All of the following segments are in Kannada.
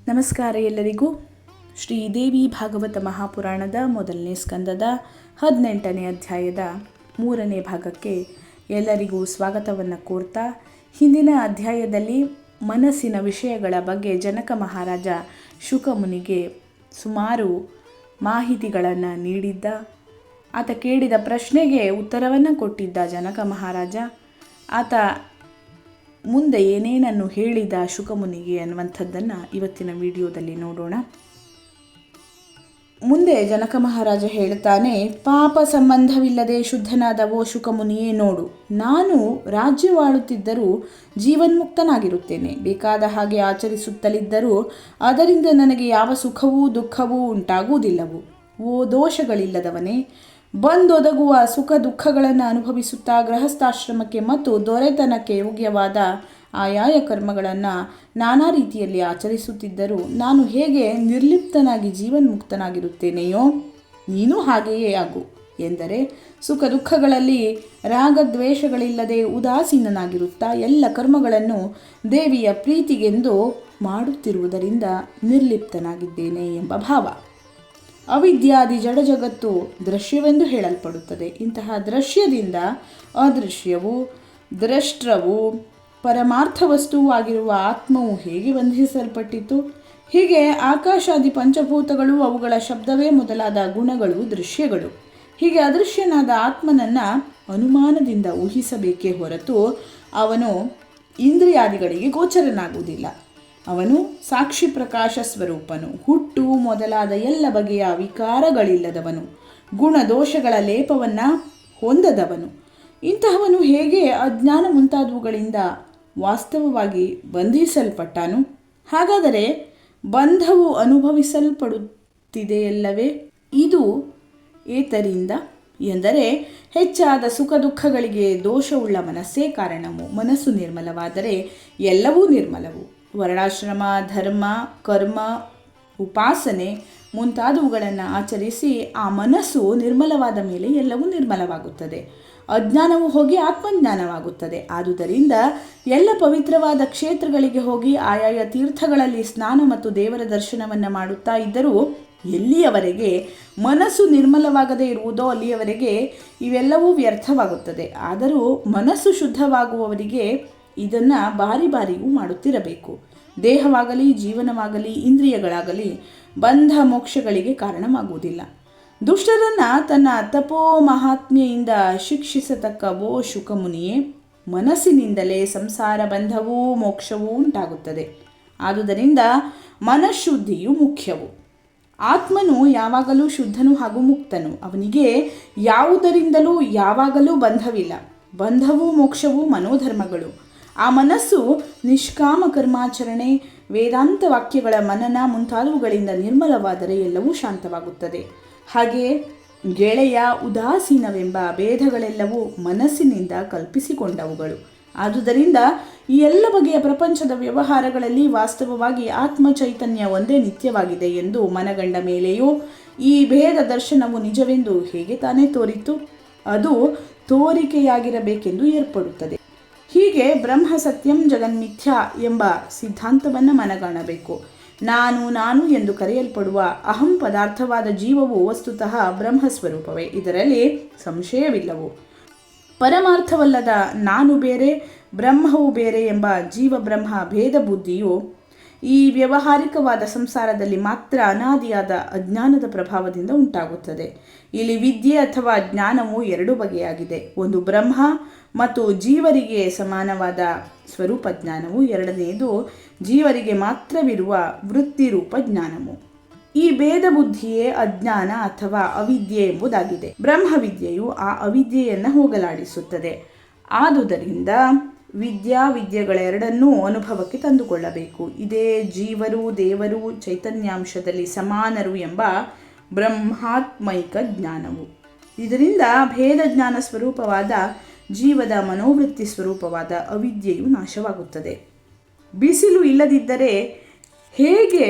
ನಮಸ್ಕಾರ ಎಲ್ಲರಿಗೂ. ಶ್ರೀದೇವಿ ಭಾಗವತ ಮಹಾಪುರಾಣದ ಮೊದಲನೇ ಸ್ಕಂದದ 18ನೇ ಅಧ್ಯಾಯದ 3ನೇ ಭಾಗಕ್ಕೆ ಎಲ್ಲರಿಗೂ ಸ್ವಾಗತವನ್ನು ಕೋರ್ತಾ, ಹಿಂದಿನ ಅಧ್ಯಾಯದಲ್ಲಿ ಮನಸ್ಸಿನ ವಿಷಯಗಳ ಬಗ್ಗೆ ಜನಕ ಮಹಾರಾಜ ಶುಕಮುನಿಗೆ ಸುಮಾರು ಮಾಹಿತಿಗಳನ್ನು ನೀಡಿದ್ದ. ಆತ ಕೇಳಿದ ಪ್ರಶ್ನೆಗೆ ಉತ್ತರವನ್ನು ಕೊಟ್ಟಿದ್ದ ಜನಕ ಮಹಾರಾಜ. ಆತ ಮುಂದೆ ಏನೇನನ್ನು ಹೇಳಿದ ಶುಕಮುನಿಗೆ ಅನ್ನುವಂಥದ್ದನ್ನು ಇವತ್ತಿನ ವಿಡಿಯೋದಲ್ಲಿ ನೋಡೋಣ. ಮುಂದೆ ಜನಕ ಮಹಾರಾಜ ಹೇಳ್ತಾನೆ, ಪಾಪ ಸಂಬಂಧವಿಲ್ಲದೆ ಶುದ್ಧನಾದ ಓ ಶುಕಮುನಿಯೇ ನೋಡು, ನಾನು ರಾಜ್ಯವಾಳುತ್ತಿದ್ದರೂ ಜೀವನ್ಮುಕ್ತನಾಗಿರುತ್ತೇನೆ. ಬೇಕಾದ ಹಾಗೆ ಆಚರಿಸುತ್ತಲಿದ್ದರೂ ಅದರಿಂದ ನನಗೆ ಯಾವ ಸುಖವೂ ದುಃಖವೂ ಉಂಟಾಗುವುದಿಲ್ಲವು. ಓ ದೋಷಗಳಿಲ್ಲದವನೇ, ಬಂದೊದಗುವ ಸುಖ ದುಃಖಗಳನ್ನು ಅನುಭವಿಸುತ್ತಾ ಗೃಹಸ್ಥಾಶ್ರಮಕ್ಕೆ ಮತ್ತು ದೊರೆತನಕ್ಕೆ ಯೋಗ್ಯವಾದ ಆಯಾಯ ಕರ್ಮಗಳನ್ನು ನಾನಾ ರೀತಿಯಲ್ಲಿ ಆಚರಿಸುತ್ತಿದ್ದರೂ ನಾನು ಹೇಗೆ ನಿರ್ಲಿಪ್ತನಾಗಿ ಜೀವನ್ಮುಕ್ತನಾಗಿರುತ್ತೇನೆಯೋ ನೀನು ಹಾಗೆಯೇ ಆಗು ಎಂದರೆ, ಸುಖ ದುಃಖಗಳಲ್ಲಿ ರಾಗದ್ವೇಷಗಳಿಲ್ಲದೆ ಉದಾಸೀನನಾಗಿರುತ್ತಾ ಎಲ್ಲ ಕರ್ಮಗಳನ್ನು ದೇವಿಯ ಪ್ರೀತಿಗೆಂದು ಮಾಡುತ್ತಿರುವುದರಿಂದ ನಿರ್ಲಿಪ್ತನಾಗಿದ್ದೇನೆ ಎಂಬ ಭಾವ. ಅವಿದ್ಯಾದಿ ಜಡ ಜಗತ್ತು ದೃಶ್ಯವೆಂದು ಹೇಳಲ್ಪಡುತ್ತದೆ. ಇಂತಹ ದೃಶ್ಯದಿಂದ ಅದೃಶ್ಯವು, ದ್ರಷ್ಟವು, ಪರಮಾರ್ಥ ವಸ್ತುವು ಆಗಿರುವ ಆತ್ಮವು ಹೇಗೆ ಬಂಧಿಸಲ್ಪಟ್ಟಿತು? ಹೀಗೆ ಆಕಾಶಾದಿ ಪಂಚಭೂತಗಳು, ಅವುಗಳ ಶಬ್ದವೇ ಮೊದಲಾದ ಗುಣಗಳು ದೃಶ್ಯಗಳು. ಹೀಗೆ ಅದೃಶ್ಯನಾದ ಆತ್ಮನನ್ನು ಅನುಮಾನದಿಂದ ಊಹಿಸಬೇಕೇ ಹೊರತು ಅವನು ಇಂದ್ರಿಯಾದಿಗಳಿಗೆ ಗೋಚರನಾಗುವುದಿಲ್ಲ. ಅವನು ಸಾಕ್ಷಿ ಪ್ರಕಾಶ ಸ್ವರೂಪನು, ಹುಟ್ಟು ಮೊದಲಾದ ಎಲ್ಲ ಬಗೆಯ ವಿಕಾರಗಳಿಲ್ಲದವನು, ಗುಣದೋಷಗಳ ಲೇಪವನ್ನು ಹೊಂದದವನು. ಇಂತಹವನು ಹೇಗೆ ಅಜ್ಞಾನ ಮುಂತಾದವುಗಳಿಂದ ವಾಸ್ತವವಾಗಿ ಬಂಧಿಸಲ್ಪಟ್ಟಾನು? ಹಾಗಾದರೆ ಬಂಧವು ಅನುಭವಿಸಲ್ಪಡುತ್ತಿದೆಯಲ್ಲವೇ? ಇದು ಏತರಿಂದ ಎಂದರೆ, ಹೆಚ್ಚಾದ ಸುಖ ದುಃಖಗಳಿಗೆ ದೋಷವುಳ್ಳ ಮನಸ್ಸೇ ಕಾರಣವು. ಮನಸ್ಸು ನಿರ್ಮಲವಾದರೆ ಎಲ್ಲವೂ ನಿರ್ಮಲವು. ವರ್ಣಾಶ್ರಮ, ಧರ್ಮ, ಕರ್ಮ, ಉಪಾಸನೆ ಮುಂತಾದವುಗಳನ್ನು ಆಚರಿಸಿ ಆ ಮನಸ್ಸು ನಿರ್ಮಲವಾದ ಮೇಲೆ ಎಲ್ಲವೂ ನಿರ್ಮಲವಾಗುತ್ತದೆ. ಅಜ್ಞಾನವು ಹೋಗಿ ಆತ್ಮಜ್ಞಾನವಾಗುತ್ತದೆ. ಆದುದರಿಂದ ಎಲ್ಲ ಪವಿತ್ರವಾದ ಕ್ಷೇತ್ರಗಳಿಗೆ ಹೋಗಿ ಆಯಾಯ ತೀರ್ಥಗಳಲ್ಲಿ ಸ್ನಾನ ಮತ್ತು ದೇವರ ದರ್ಶನವನ್ನು ಮಾಡುತ್ತಾ ಇದ್ದರೂ ಎಲ್ಲಿಯವರೆಗೆ ಮನಸ್ಸು ನಿರ್ಮಲವಾಗದೇ ಇರುವುದೋ ಅಲ್ಲಿಯವರೆಗೆ ಇವೆಲ್ಲವೂ ವ್ಯರ್ಥವಾಗುತ್ತದೆ. ಆದರೂ ಮನಸ್ಸು ಶುದ್ಧವಾಗುವವರಿಗೆ ಇದನ್ನು ಬಾರಿ ಬಾರಿಗೂ ಮಾಡುತ್ತಿರಬೇಕು. ದೇಹವಾಗಲಿ, ಜೀವನವಾಗಲಿ, ಇಂದ್ರಿಯಗಳಾಗಲಿ ಬಂಧ ಮೋಕ್ಷಗಳಿಗೆ ಕಾರಣವಾಗುವುದಿಲ್ಲ. ದುಷ್ಟರನ್ನು ತನ್ನ ತಪೋ ಮಹಾತ್ಮೆಯಿಂದ ಶಿಕ್ಷಿಸತಕ್ಕ ಓ ಶುಕಮುನಿಯೇ, ಮನಸ್ಸಿನಿಂದಲೇ ಸಂಸಾರ ಬಂಧವೂ ಮೋಕ್ಷವೂ ಉಂಟಾಗುತ್ತದೆ. ಆದುದರಿಂದ ಮನಃಶುದ್ಧಿಯು ಮುಖ್ಯವು. ಆತ್ಮನು ಯಾವಾಗಲೂ ಶುದ್ಧನು ಹಾಗೂ ಮುಕ್ತನು. ಅವನಿಗೆ ಯಾವುದರಿಂದಲೂ ಯಾವಾಗಲೂ ಬಂಧವಿಲ್ಲ. ಬಂಧವೂ ಮೋಕ್ಷವೂ ಮನೋಧರ್ಮಗಳು. ಆ ಮನಸ್ಸು ನಿಷ್ಕಾಮ ಕರ್ಮಾಚರಣೆ, ವೇದಾಂತ ವಾಕ್ಯಗಳ ಮನನ ಮುಂತಾದವುಗಳಿಂದ ನಿರ್ಮಲವಾದರೆ ಎಲ್ಲವೂ ಶಾಂತವಾಗುತ್ತದೆ. ಹಾಗೆಯೇ ಗೆಳೆಯ, ಉದಾಸೀನವೆಂಬ ಭೇದಗಳೆಲ್ಲವೂ ಮನಸ್ಸಿನಿಂದ ಕಲ್ಪಿಸಿಕೊಂಡವುಗಳು. ಆದುದರಿಂದ ಈ ಎಲ್ಲ ಬಗೆಯ ಪ್ರಪಂಚದ ವ್ಯವಹಾರಗಳಲ್ಲಿ ವಾಸ್ತವವಾಗಿ ಆತ್ಮ ಚೈತನ್ಯ ಒಂದೇ ನಿತ್ಯವಾಗಿದೆ ಎಂದು ಮನಗಂಡ ಮೇಲೆಯೂ ಈ ಭೇದ ದರ್ಶನವು ನಿಜವೆಂದು ಹೇಗೆ ತಾನೇ ತೋರಿತು? ಅದು ತೋರಿಕೆಯಾಗಿರಬೇಕೆಂದು ಏರ್ಪಡುತ್ತದೆ. ಹೀಗೆ ಬ್ರಹ್ಮ ಸತ್ಯಂ ಜಗನ್ಮಿಥ್ಯ ಎಂಬ ಸಿದ್ಧಾಂತವನ್ನು ಮನಗಾಣಬೇಕು. ನಾನು ಎಂದು ಕರೆಯಲ್ಪಡುವ ಅಹಂ ಪದಾರ್ಥವಾದ ಜೀವವು ವಸ್ತುತಃ ಬ್ರಹ್ಮಸ್ವರೂಪವೇ. ಇದರಲ್ಲಿ ಸಂಶಯವಿಲ್ಲವು. ಪರಮಾರ್ಥವಲ್ಲದ ನಾನು ಬೇರೆ, ಬ್ರಹ್ಮವು ಬೇರೆ ಎಂಬ ಜೀವಬ್ರಹ್ಮ ಭೇದ ಬುದ್ಧಿಯು ಈ ವ್ಯಾವಹಾರಿಕವಾದ ಸಂಸಾರದಲ್ಲಿ ಮಾತ್ರ ಅನಾದಿಯಾದ ಅಜ್ಞಾನದ ಪ್ರಭಾವದಿಂದ ಉಂಟಾಗುತ್ತದೆ. ಇಲ್ಲಿ ವಿದ್ಯೆ ಅಥವಾ ಜ್ಞಾನವು ಎರಡು ಬಗೆಯಾಗಿದೆ. ಒಂದು ಬ್ರಹ್ಮ ಮತ್ತು ಜೀವರಿಗೆ ಸಮಾನವಾದ ಸ್ವರೂಪ ಜ್ಞಾನವು, ಎರಡನೆಯದು ಜೀವರಿಗೆ ಮಾತ್ರವಿರುವ ವೃತ್ತಿರೂಪ ಜ್ಞಾನವು. ಈ ಭೇದ ಬುದ್ಧಿಯೇ ಅಜ್ಞಾನ ಅಥವಾ ಅವಿದ್ಯೆ ಎಂಬುದಾಗಿದೆ. ಬ್ರಹ್ಮವಿದ್ಯೆಯು ಆ ಅವಿದ್ಯೆಯನ್ನು ಹೋಗಲಾಡಿಸುತ್ತದೆ. ಆದುದರಿಂದ ವಿದ್ಯೆಗಳೆರಡನ್ನೂ ಅನುಭವಕ್ಕೆ ತಂದುಕೊಳ್ಳಬೇಕು. ಇದೇ ಜೀವರು ದೇವರು ಚೈತನ್ಯಾಂಶದಲ್ಲಿ ಸಮಾನರು ಎಂಬ ಬ್ರಹ್ಮಾತ್ಮೈಕ ಜ್ಞಾನವು. ಇದರಿಂದ ಭೇದ ಜ್ಞಾನ ಸ್ವರೂಪವಾದ ಜೀವದ ಮನೋವೃತ್ತಿ ಸ್ವರೂಪವಾದ ಅವಿದ್ಯೆಯು ನಾಶವಾಗುತ್ತದೆ. ಬಿಸಿಲು ಇಲ್ಲದಿದ್ದರೆ ಹೇಗೆ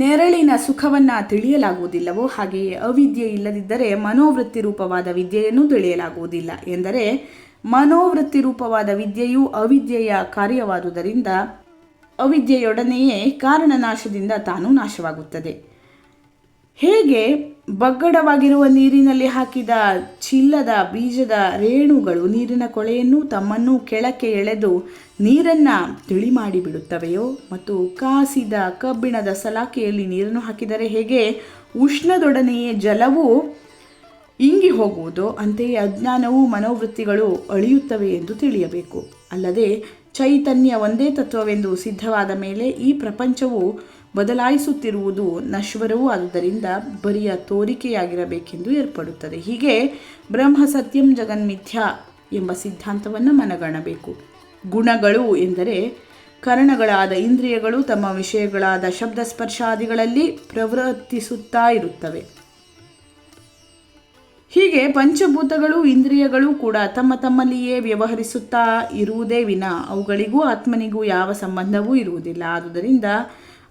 ನೆರಳಿನ ಸುಖವನ್ನು ತಿಳಿಯಲಾಗುವುದಿಲ್ಲವೋ ಹಾಗೆಯೇ ಅವಿದ್ಯೆ ಇಲ್ಲದಿದ್ದರೆ ಮನೋವೃತ್ತಿ ರೂಪವಾದ ವಿದ್ಯೆಯನ್ನು ತಿಳಿಯಲಾಗುವುದಿಲ್ಲ. ಎಂದರೆ ಮನೋವೃತ್ತಿ ರೂಪವಾದ ವಿದ್ಯೆಯು ಅವಿದ್ಯೆಯ ಕಾರ್ಯವಾದುದರಿಂದ ಅವಿದ್ಯೆಯೊಡನೆಯೇ ಕಾರಣನಾಶದಿಂದ ತಾನೂ ನಾಶವಾಗುತ್ತದೆ. ಹೇಗೆ ಬಗ್ಗಡವಾಗಿರುವ ನೀರಿನಲ್ಲಿ ಹಾಕಿದ ಚಿಲ್ಲದ ಬೀಜದ ರೇಣುಗಳು ನೀರಿನ ಕೊಳೆಯನ್ನು ತಮ್ಮನ್ನು ಕೆಳಕ್ಕೆ ಎಳೆದು ನೀರನ್ನು ತಿಳಿ ಮಾಡಿಬಿಡುತ್ತವೆಯೋ, ಮತ್ತು ಕಾಸಿದ ಕಬ್ಬಿಣದ ಸಲಾಕೆಯಲ್ಲಿ ನೀರನ್ನು ಹಾಕಿದರೆ ಹೇಗೆ ಉಷ್ಣದೊಡನೆಯೇ ಜಲವು ಇಂಗಿ ಹೋಗುವುದೋ, ಅಂತೆಯೇ ಅಜ್ಞಾನವು ಮನೋವೃತ್ತಿಗಳು ಅಳಿಯುತ್ತವೆ ಎಂದು ತಿಳಿಯಬೇಕು. ಅಲ್ಲದೆ ಚೈತನ್ಯ ಒಂದೇ ತತ್ವವೆಂದು ಸಿದ್ಧವಾದ ಮೇಲೆ ಈ ಪ್ರಪಂಚವು ಬದಲಾಯಿಸುತ್ತಿರುವುದು ನಶ್ವರವೂ ಆದುದರಿಂದ ಬರಿಯ ತೋರಿಕೆಯಾಗಿರಬೇಕೆಂದು ಏರ್ಪಡುತ್ತದೆ. ಹೀಗೆ ಬ್ರಹ್ಮ ಸತ್ಯಂ ಜಗನ್ಮಿಥ್ಯಾ ಎಂಬ ಸಿದ್ಧಾಂತವನ್ನು ಮನಗಾಣಬೇಕು. ಗುಣಗಳು ಎಂದರೆ ಕರಣಗಳಾದ ಇಂದ್ರಿಯಗಳು ತಮ್ಮ ವಿಷಯಗಳಾದ ಶಬ್ದ ಸ್ಪರ್ಶಾದಿಗಳಲ್ಲಿ ಪ್ರವರ್ತಿಸುತ್ತಾ ಇರುತ್ತವೆ. ಹೀಗೆ ಪಂಚಭೂತಗಳು ಇಂದ್ರಿಯಗಳು ಕೂಡ ತಮ್ಮ ತಮ್ಮಲ್ಲಿಯೇ ವ್ಯವಹರಿಸುತ್ತಾ ಇರುವುದೇ ವಿನ ಅವುಗಳಿಗೂ ಆತ್ಮನಿಗೂ ಯಾವ ಸಂಬಂಧವೂ ಇರುವುದಿಲ್ಲ. ಆದುದರಿಂದ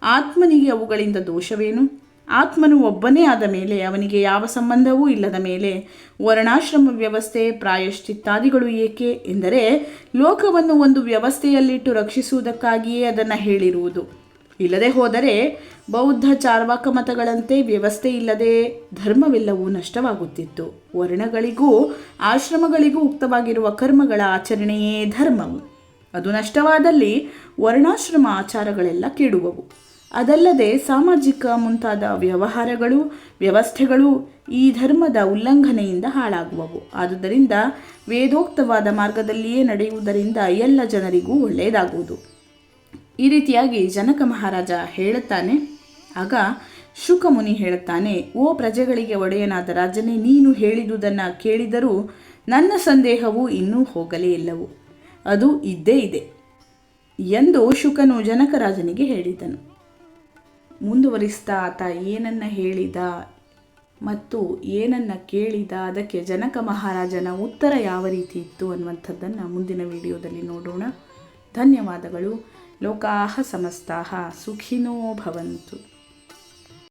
ಆತ್ಮನಿಗೆ ಅವುಗಳಿಂದ ದೋಷವೇನು? ಆತ್ಮನು ಒಬ್ಬನೇ ಆದ ಮೇಲೆ ಅವನಿಗೆ ಯಾವ ಸಂಬಂಧವೂ ಇಲ್ಲದ ಮೇಲೆ ವರ್ಣಾಶ್ರಮ ವ್ಯವಸ್ಥೆ ಪ್ರಾಯಶ್ಚಿತ್ತಾದಿಗಳು ಏಕೆ ಎಂದರೆ ಲೋಕವನ್ನು ಒಂದು ವ್ಯವಸ್ಥೆಯಲ್ಲಿಟ್ಟು ರಕ್ಷಿಸುವುದಕ್ಕಾಗಿಯೇ ಅದನ್ನು ಹೇಳಿರುವುದು. ಇಲ್ಲದೆ ಹೋದರೆ ಬೌದ್ಧ ಚಾರ್ವಾಕ ಮತಗಳಂತೆ ವ್ಯವಸ್ಥೆ ಇಲ್ಲದೆ ಧರ್ಮವೆಲ್ಲವೂ ನಷ್ಟವಾಗುತ್ತಿತ್ತು. ವರ್ಣಗಳಿಗೂ ಆಶ್ರಮಗಳಿಗೂ ಉಕ್ತವಾಗಿರುವ ಕರ್ಮಗಳ ಆಚರಣೆಯೇ ಧರ್ಮವು. ಅದು ನಷ್ಟವಾದಲ್ಲಿ ವರ್ಣಾಶ್ರಮ ಆಚಾರಗಳೆಲ್ಲ ಕೆಡುವವು. ಅದಲ್ಲದೆ ಸಾಮಾಜಿಕ ಮುಂತಾದ ವ್ಯವಹಾರಗಳು ವ್ಯವಸ್ಥೆಗಳು ಈ ಧರ್ಮದ ಉಲ್ಲಂಘನೆಯಿಂದ ಹಾಳಾಗುವವು. ಆದುದರಿಂದ ವೇದೋಕ್ತವಾದ ಮಾರ್ಗದಲ್ಲಿಯೇ ನಡೆಯುವುದರಿಂದ ಎಲ್ಲ ಜನರಿಗೂ ಒಳ್ಳೆಯದಾಗುವುದು. ಈ ರೀತಿಯಾಗಿ ಜನಕ ಮಹಾರಾಜ ಹೇಳುತ್ತಾನೆ. ಆಗ ಶುಕ ಮುನಿ ಹೇಳುತ್ತಾನೆ, ಓ ಪ್ರಜೆಗಳಿಗೆ ಒಡೆಯನಾದ ರಾಜನೇ, ನೀನು ಹೇಳಿದುದನ್ನು ಕೇಳಿದರೂ ನನ್ನ ಸಂದೇಹವು ಇನ್ನೂ ಹೋಗಲೇ ಇಲ್ಲವು, ಅದು ಇದ್ದೇ ಇದೆ ಎಂದು ಶುಕನು ಜನಕರಾಜನಿಗೆ ಹೇಳಿದನು. ಮುಂದುವರಿಸ್ತಾ ಆತ ಏನನ್ನ ಹೇಳಿದ ಮತ್ತು ಏನನ್ನ ಕೇಳಿದ, ಅದಕ್ಕೆ ಜನಕ ಮಹಾರಾಜನ ಉತ್ತರ ಯಾವ ರೀತಿ ಇತ್ತು ಅನ್ನುವಂಥದ್ದನ್ನು ಮುಂದಿನ ವಿಡಿಯೋದಲ್ಲಿ ನೋಡೋಣ. ಧನ್ಯವಾದಗಳು. ಲೋಕಾಃ ಸಮಸ್ತಾಃ ಸುಖಿನೋ ಭವಂತು.